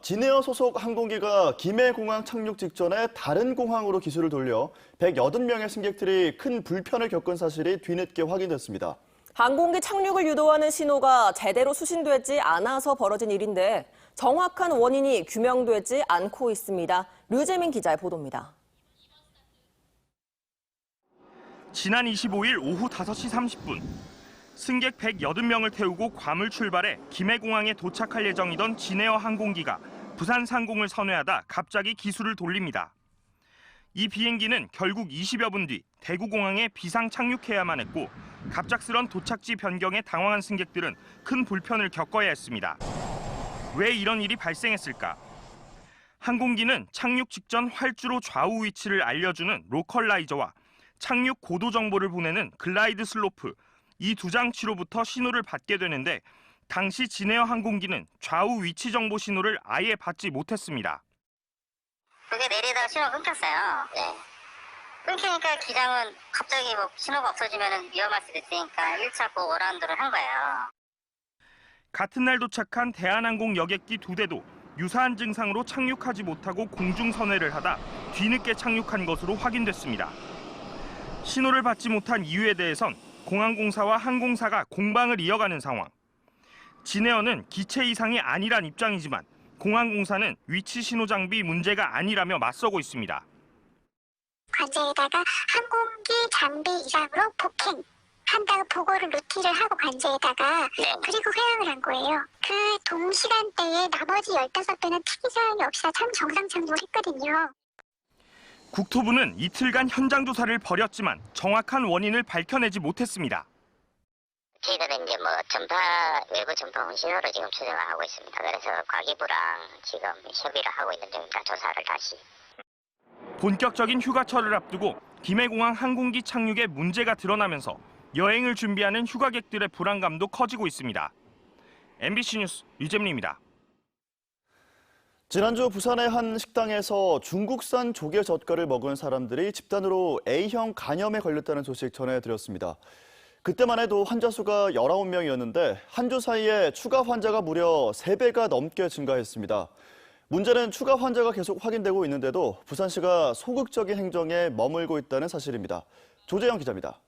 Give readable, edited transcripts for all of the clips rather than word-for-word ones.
진에어 소속 항공기가 김해공항 착륙 직전에 다른 공항으로 기술을 돌려 180명의 승객들이 큰 불편을 겪은 사실이 뒤늦게 확인됐습니다. 항공기 착륙을 유도하는 신호가 제대로 수신되지 않아서 벌어진 일인데 정확한 원인이 규명되지 않고 있습니다. 류재민 기자의 보도입니다. 지난 25일 오후 5시 30분, 승객 180명을 태우고 괌을 출발해 김해공항에 도착할 예정이던 진에어 항공기가 부산 상공을 선회하다 갑자기 기술을 돌립니다. 이 비행기는 결국 20여 분 뒤 대구공항에 비상 착륙해야만 했고 갑작스런 도착지 변경에 당황한 승객들은 큰 불편을 겪어야 했습니다. 왜 이런 일이 발생했을까? 항공기는 착륙 직전 활주로 좌우 위치를 알려주는 로컬라이저와 착륙 고도 정보를 보내는 글라이드 슬로프, 이 두 장치로부터 신호를 받게 되는데 당시 진에어 항공기는 좌우 위치 정보 신호를 아예 받지 못했습니다. 그게 내리다가 신호가 끊겼어요. 네. 끊기니까 기장은 갑자기 신호가 없어지면 위험할 수도 있으니까 1차 고어라운드를 한 거예요. 같은 날 도착한 대한항공 여객기 2대도 유사한 증상으로 착륙하지 못하고 공중 선회를 하다 뒤늦게 착륙한 것으로 확인됐습니다. 신호를 받지 못한 이유에 대해선 공항공사와 항공사가 공방을 이어가는 상황. 진에어는 기체 이상이 아니란 입장이지만 공항공사는 위치 신호 장비 문제가 아니라며 맞서고 있습니다. 관제에다가 항공기 장비 이상으로 폭행한다고 보고를 노티를 하고 관제에다가 그리고 회항을 한 거예요. 그 동시간대에 나머지 15배는 특이사항이 없이 참 정상 착륙을 했거든요. 국토부는 이틀간 현장 조사를 벌였지만 정확한 원인을 밝혀내지 못했습니다. 저희들은 이제 외부 전파 혼신호로 지금 추정을 하고 있습니다. 그래서 과기부랑 지금 협의를 하고 있는 중입니다. 조사를 다시. 본격적인 휴가철을 앞두고 김해공항 항공기 착륙에 문제가 드러나면서 여행을 준비하는 휴가객들의 불안감도 커지고 있습니다. MBC 뉴스 류재민입니다. 지난주 부산의 한 식당에서 중국산 조개 젓갈을 먹은 사람들이 집단으로 A형 간염에 걸렸다는 소식 전해드렸습니다. 그때만 해도 환자 수가 19명이었는데 한 주 사이에 추가 환자가 무려 3배가 넘게 증가했습니다. 문제는 추가 환자가 계속 확인되고 있는데도 부산시가 소극적인 행정에 머물고 있다는 사실입니다. 조재영 기자입니다.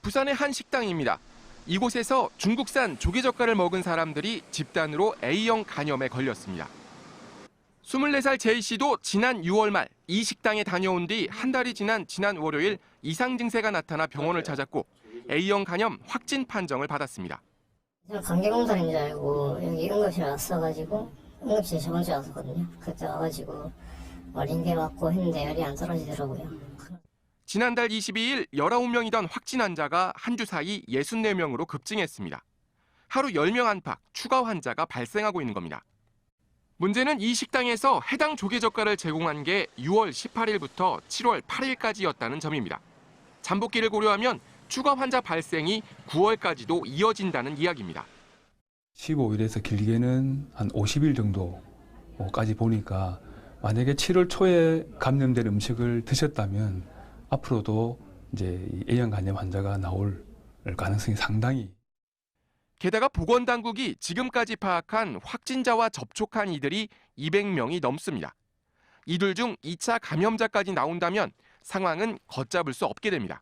부산의 한 식당입니다. 이곳에서 중국산 조개젓갈을 먹은 사람들이 집단으로 A형 간염에 걸렸습니다. 24살 제이 씨도 지난 6월 말 이 식당에 다녀온 뒤 한 달이 지난 지난 월요일 이상 증세가 나타나 병원을 찾았고 A형 간염 확진 판정을 받았습니다. 감기검사인 줄 알고 여기 응급실 왔어가지고 응급실 저번 주에 왔었거든요. 그때 와가지고 링게 맞고 했는데 열이 안 떨어지더라고요. 지난달 22일 19명이던 확진 환자가 한 주 사이 64명으로 급증했습니다. 하루 10명 안팎 추가 환자가 발생하고 있는 겁니다. 문제는 이 식당에서 해당 조개젓갈을 제공한 게 6월 18일부터 7월 8일까지였다는 점입니다. 잠복기를 고려하면 추가 환자 발생이 9월까지도 이어진다는 이야기입니다. 15일에서 길게는 한 50일 정도까지 보니까 만약에 7월 초에 감염된 음식을 드셨다면 앞으로도 이제 A형 간염 환자가 나올 가능성이 상당히. 게다가 보건당국이 지금까지 파악한 확진자와 접촉한 이들이 200명이 넘습니다. 이들 중 2차 감염자까지 나온다면 상황은 걷잡을 수 없게 됩니다.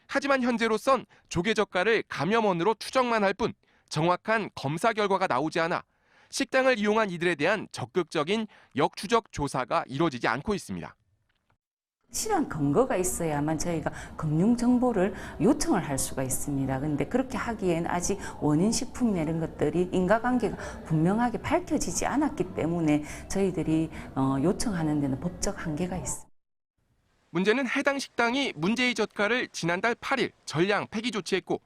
하지만 현재로선 조개젓갈을 감염원으로 추정만 할 뿐 정확한 검사 결과가 나오지 않아 식당을 이용한 이들에 대한 적극적인 역추적 조사가 이루어지지 않고 있습니다. 확실한 근거가 있어야만 저희가 금융 정보를 요청을 할 수가 있습니다. 그런데 그렇게 하기엔 아직 원인 식품 이런 것들이 인과관계가 분명하게 밝혀지지 않았기 때문에 저희들이 요청하는 데는 법적 한계가 있습니다. 문제는 해당 식당이 문제의 젓갈을 지난달 8일 전량 폐기 조치했고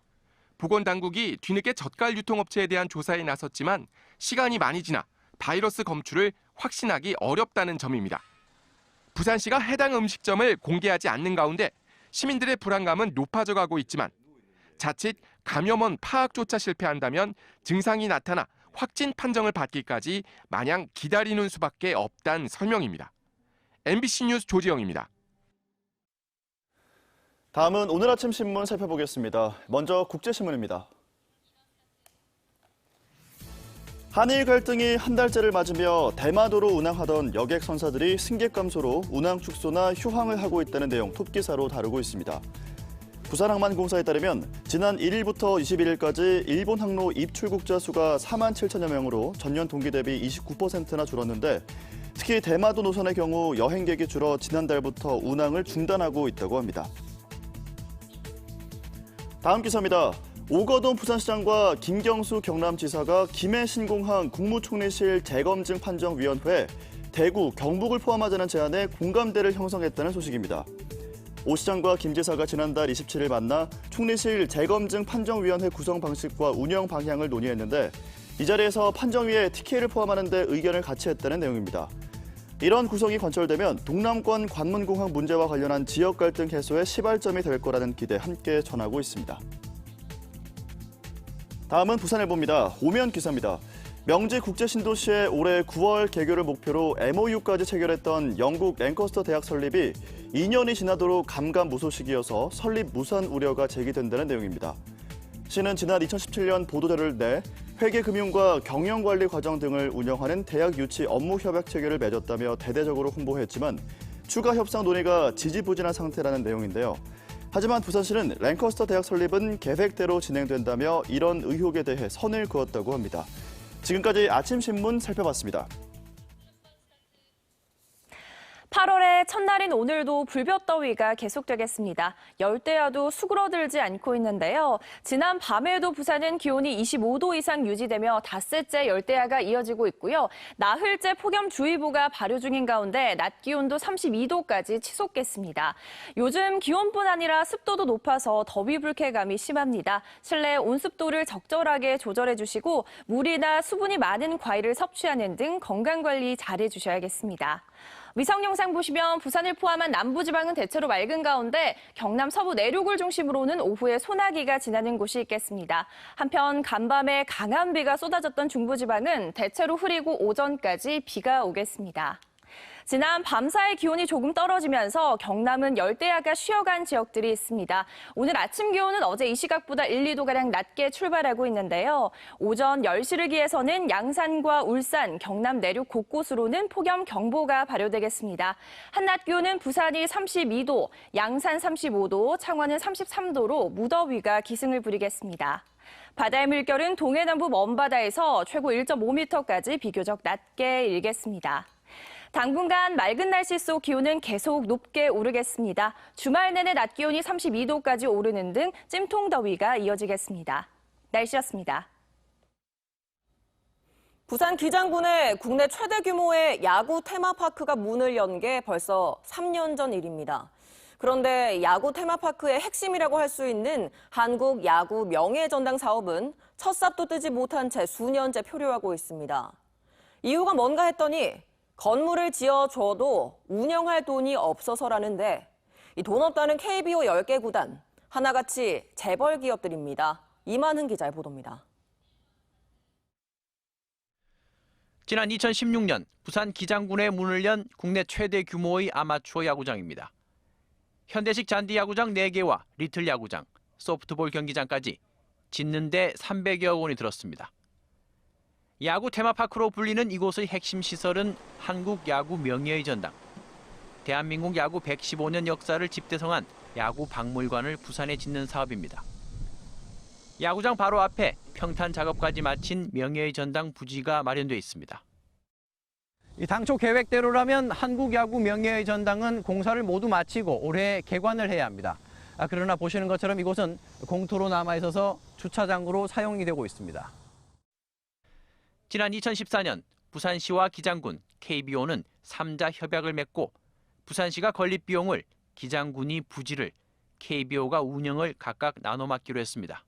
보건당국이 뒤늦게 젓갈 유통업체에 대한 조사에 나섰지만 시간이 많이 지나 바이러스 검출을 확신하기 어렵다는 점입니다. 부산시가 해당 음식점을 공개하지 않는 가운데 시민들의 불안감은 높아져 가고 있지만 자칫 감염원 파악조차 실패한다면 증상이 나타나 확진 판정을 받기까지 마냥 기다리는 수밖에 없다는 설명입니다. MBC 뉴스 조지영입니다. 다음은 오늘 아침 신문 살펴보겠습니다. 먼저 국제신문입니다. 한일 갈등이 한 달째를 맞으며 대마도로 운항하던 여객 선사들이 승객 감소로 운항 축소나 휴항을 하고 있다는 내용 톱기사로 다루고 있습니다. 부산항만공사에 따르면 지난 1일부터 21일까지 일본 항로 입출국자 수가 4만 7천여 명으로 전년 동기 대비 29%나 줄었는데 특히 대마도 노선의 경우 여행객이 줄어 지난달부터 운항을 중단하고 있다고 합니다. 다음 기사입니다. 오거돈 부산시장과 김경수 경남지사가 김해 신공항 국무총리실 재검증 판정위원회 대구, 경북을 포함하자는 제안에 공감대를 형성했다는 소식입니다. 오 시장과 김 지사가 지난달 27일 만나 총리실 재검증 판정위원회 구성 방식과 운영 방향을 논의했는데 이 자리에서 판정위에 TK를 포함하는 데 의견을 같이 했다는 내용입니다. 이런 구성이 관철되면 동남권 관문공항 문제와 관련한 지역 갈등 해소의 시발점이 될 거라는 기대 함께 전하고 있습니다. 다음은 부산일보입니다. 오면 기사입니다. 명지 국제신도시에 올해 9월 개교를 목표로 MOU까지 체결했던 영국 랭커스터 대학 설립이 2년이 지나도록 감감무소식이어서 설립 무산 우려가 제기된다는 내용입니다. 시는 지난 2017년 보도자료를 내 회계금융과 경영관리 과정 등을 운영하는 대학 유치 업무 협약 체결을 맺었다며 대대적으로 홍보했지만 추가 협상 논의가 지지부진한 상태라는 내용인데요. 하지만 부산시는 랭커스터 대학 설립은 계획대로 진행된다며 이런 의혹에 대해 선을 그었다고 합니다. 지금까지 아침신문 살펴봤습니다. 8월의 첫날인 오늘도 불볕더위가 계속되겠습니다. 열대야도 수그러들지 않고 있는데요. 지난 밤에도 부산은 기온이 25도 이상 유지되며 닷새째 열대야가 이어지고 있고요. 나흘째 폭염주의보가 발효 중인 가운데 낮 기온도 32도까지 치솟겠습니다. 요즘 기온뿐 아니라 습도도 높아서 더위 불쾌감이 심합니다. 실내 온습도를 적절하게 조절해 주시고 물이나 수분이 많은 과일을 섭취하는 등 건강관리 잘해 주셔야겠습니다. 위성 영상 보시면 부산을 포함한 남부지방은 대체로 맑은 가운데 경남 서부 내륙을 중심으로는 오후에 소나기가 지나는 곳이 있겠습니다. 한편 간밤에 강한 비가 쏟아졌던 중부지방은 대체로 흐리고 오전까지 비가 오겠습니다. 지난 밤사이 기온이 조금 떨어지면서 경남은 열대야가 쉬어간 지역들이 있습니다. 오늘 아침 기온은 어제 이 시각보다 1, 2도가량 낮게 출발하고 있는데요. 오전 10시를 기해서는 양산과 울산, 경남 내륙 곳곳으로는 폭염경보가 발효되겠습니다. 한낮 기온은 부산이 32도, 양산 35도, 창원은 33도로 무더위가 기승을 부리겠습니다. 바다의 물결은 동해남부 먼바다에서 최고 1.5m까지 비교적 낮게 일겠습니다. 당분간 맑은 날씨 속 기온은 계속 높게 오르겠습니다. 주말 내내 낮 기온이 32도까지 오르는 등 찜통더위가 이어지겠습니다. 날씨였습니다. 부산 기장군에 국내 최대 규모의 야구 테마파크가 문을 연 게 벌써 3년 전 일입니다. 그런데 야구 테마파크의 핵심이라고 할 수 있는 한국 야구 명예전당 사업은 첫 삽도 뜨지 못한 채 수년째 표류하고 있습니다. 이유가 뭔가 했더니 건물을 지어줘도 운영할 돈이 없어서라는데 이 돈 없다는 KBO 10개 구단, 하나같이 재벌 기업들입니다. 이만흥 기자의 보도입니다. 지난 2016년 부산 기장군에 문을 연 국내 최대 규모의 아마추어 야구장입니다. 현대식 잔디 야구장 4개와 리틀 야구장, 소프트볼 경기장까지 짓는데 300여 원이 들었습니다. 야구 테마파크로 불리는 이곳의 핵심 시설은 한국 야구 명예의 전당. 대한민국 야구 115년 역사를 집대성한 야구 박물관을 부산에 짓는 사업입니다. 야구장 바로 앞에 평탄 작업까지 마친 명예의 전당 부지가 마련돼 있습니다. 당초 계획대로라면 한국 야구 명예의 전당은 공사를 모두 마치고 올해 개관을 해야 합니다. 그러나 보시는 것처럼 이곳은 공터로 남아 있어서 주차장으로 사용이 되고 있습니다. 지난 2014년 부산시와 기장군, KBO는 3자 협약을 맺고 부산시가 건립 비용을, 기장군이 부지를, KBO가 운영을 각각 나눠 맡기로 했습니다.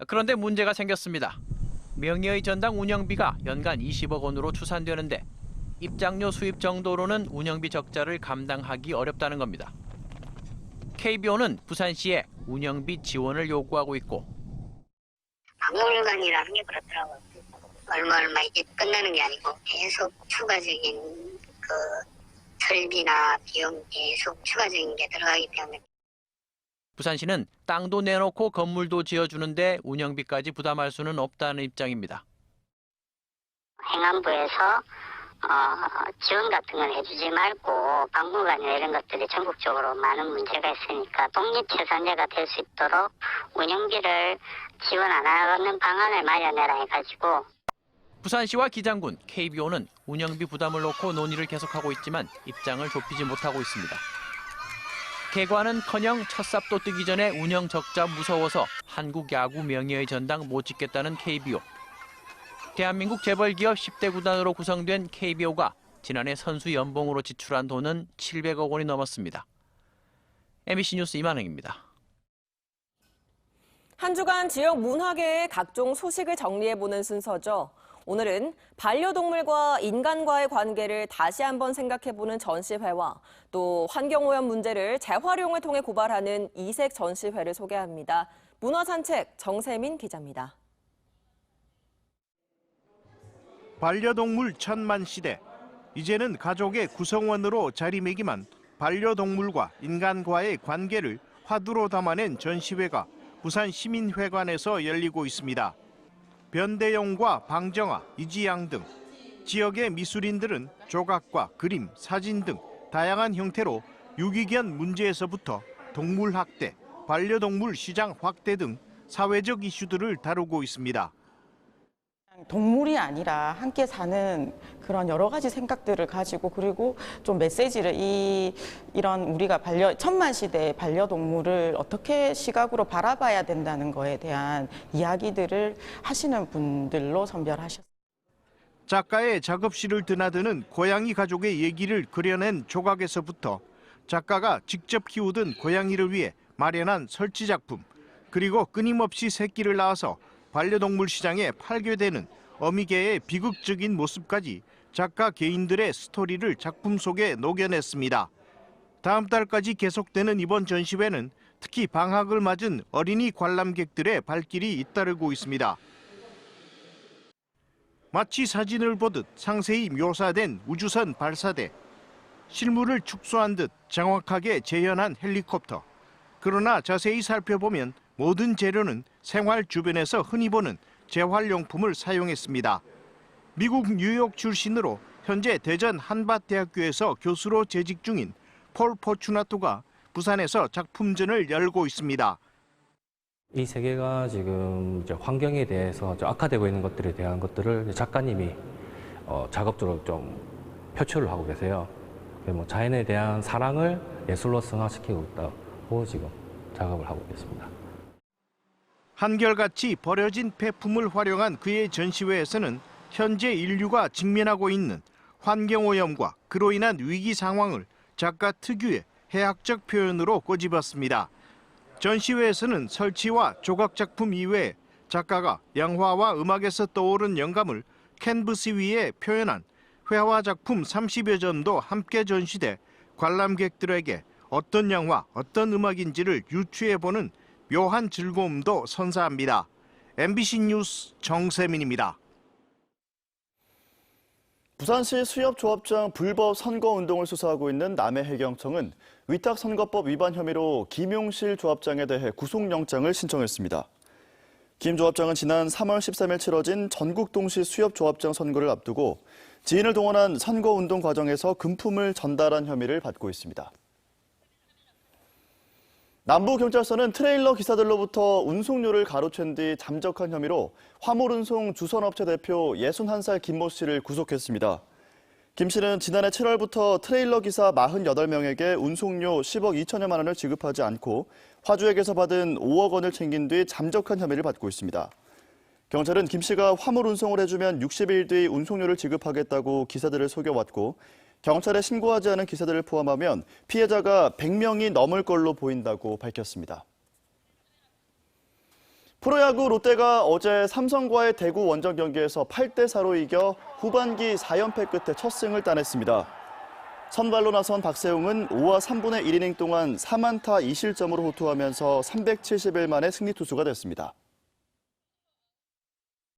그런데 문제가 생겼습니다. 명예의 전당 운영비가 연간 20억 원으로 추산되는데 입장료 수입 정도로는 운영비 적자를 감당하기 어렵다는 겁니다. KBO는 부산시에 운영비 지원을 요구하고 있고 박물관이라는 게 그렇더라고요. 얼마 이게 끝나는 게 아니고 계속 추가적인 그 설비나 비용 계속 추가적인 게 들어가기 때문에 부산시는 땅도 내놓고 건물도 지어주는데 운영비까지 부담할 수는 없다는 입장입니다. 행안부에서 지원 같은 건 해주지 말고 박물관이나 이런 것들이 전국적으로 많은 문제가 있으니까 독립체산제가 될 수 있도록 운영비를 지원 안 하는 방안을 마련해라 해가지고. 부산시와 기장군, KBO는 운영비 부담을 놓고 논의를 계속하고 있지만 입장을 좁히지 못하고 있습니다. 개관은커녕 첫 삽도 뜨기 전에 운영 적자 무서워서 한국 야구 명예의 전당 못 짓겠다는 KBO. 대한민국 재벌기업 10대 구단으로 구성된 KBO가 지난해 선수 연봉으로 지출한 돈은 700억 원이 넘었습니다. MBC 뉴스 이만행입니다. 한 주간 지역 문화계의 각종 소식을 정리해보는 순서죠. 오늘은 반려동물과 인간과의 관계를 다시 한번 생각해보는 전시회와 또 환경오염 문제를 재활용을 통해 고발하는 이색 전시회를 소개합니다. 문화산책 정세민 기자입니다. 반려동물 천만시대. 이제는 가족의 구성원으로 자리매김한 반려동물과 인간과의 관계를 화두로 담아낸 전시회가 부산 시민회관에서 열리고 있습니다. 변대영과 방정아, 이지양 등 지역의 미술인들은 조각과 그림, 사진 등 다양한 형태로 유기견 문제에서부터 동물 학대, 반려동물 시장 확대 등 사회적 이슈들을 다루고 있습니다. 동물이 아니라 함께 사는 그런 여러 가지 생각들을 가지고 그리고 좀 메시지를 이런 우리가 천만 시대의 반려동물을 어떻게 시각으로 바라봐야 된다는 거에 대한 이야기들을 하시는 분들로 선별하셨습니다. 작가의 작업실을 드나드는 고양이 가족의 얘기를 그려낸 조각에서부터 작가가 직접 키우던 고양이를 위해 마련한 설치 작품, 그리고 끊임없이 새끼를 낳아서 반려동물 시장에 팔게 되는 어미개의 비극적인 모습까지 작가 개인들의 스토리를 작품 속에 녹여냈습니다. 다음 달까지 계속되는 이번 전시회는 특히 방학을 맞은 어린이 관람객들의 발길이 잇따르고 있습니다. 마치 사진을 보듯 상세히 묘사된 우주선 발사대, 실물을 축소한 듯 정확하게 재현한 헬리콥터. 그러나 자세히 살펴보면 모든 재료는 생활 주변에서 흔히 보는 재활용품을 사용했습니다. 미국 뉴욕 출신으로 현재 대전 한밭대학교에서 교수로 재직 중인 폴 포추나토가 부산에서 작품전을 열고 있습니다. 이 세계가 지금 이제 환경에 대해서 악화되고 있는 것들에 대한 것들을 작가님이 작업적으로 좀 표출을 하고 계세요. 자연에 대한 사랑을 예술로 승화시키고 있다고 지금 작업을 하고 있습니다. 한결같이 버려진 폐품을 활용한 그의 전시회에서는 현재 인류가 직면하고 있는 환경오염과 그로 인한 위기 상황을 작가 특유의 해학적 표현으로 꼬집었습니다. 전시회에서는 설치와 조각 작품 이외에 작가가 영화와 음악에서 떠오른 영감을 캔버스 위에 표현한 회화 작품 30여 점도 함께 전시돼 관람객들에게 어떤 영화, 어떤 음악인지를 유추해보는 묘한 즐거움도 선사합니다. MBC 뉴스 정세민입니다. 부산시 수협조합장 불법 선거운동을 수사하고 있는 남해해경청은 위탁선거법 위반 혐의로 김용실 조합장에 대해 구속영장을 신청했습니다. 김 조합장은 지난 3월 13일 치러진 전국동시 수협조합장 선거를 앞두고 지인을 동원한 선거운동 과정에서 금품을 전달한 혐의를 받고 있습니다. 남부경찰서는 트레일러 기사들로부터 운송료를 가로챈 뒤 잠적한 혐의로 화물운송 주선업체 대표 61살 김모 씨를 구속했습니다. 김 씨는 지난해 7월부터 트레일러 기사 48명에게 운송료 10억 2천여만 원을 지급하지 않고 화주에게서 받은 5억 원을 챙긴 뒤 잠적한 혐의를 받고 있습니다. 경찰은 김 씨가 화물 운송을 해주면 60일 뒤 운송료를 지급하겠다고 기사들을 속여왔고 경찰에 신고하지 않은 기사들을 포함하면 피해자가 100명이 넘을 걸로 보인다고 밝혔습니다. 프로야구 롯데가 어제 삼성과의 대구 원정 경기에서 8대4로 이겨 후반기 4연패 끝에 첫 승을 따냈습니다. 선발로 나선 박세웅은 5와 3분의 1이닝 동안 4안타 2실점으로 호투하면서 370일 만에 승리 투수가 됐습니다.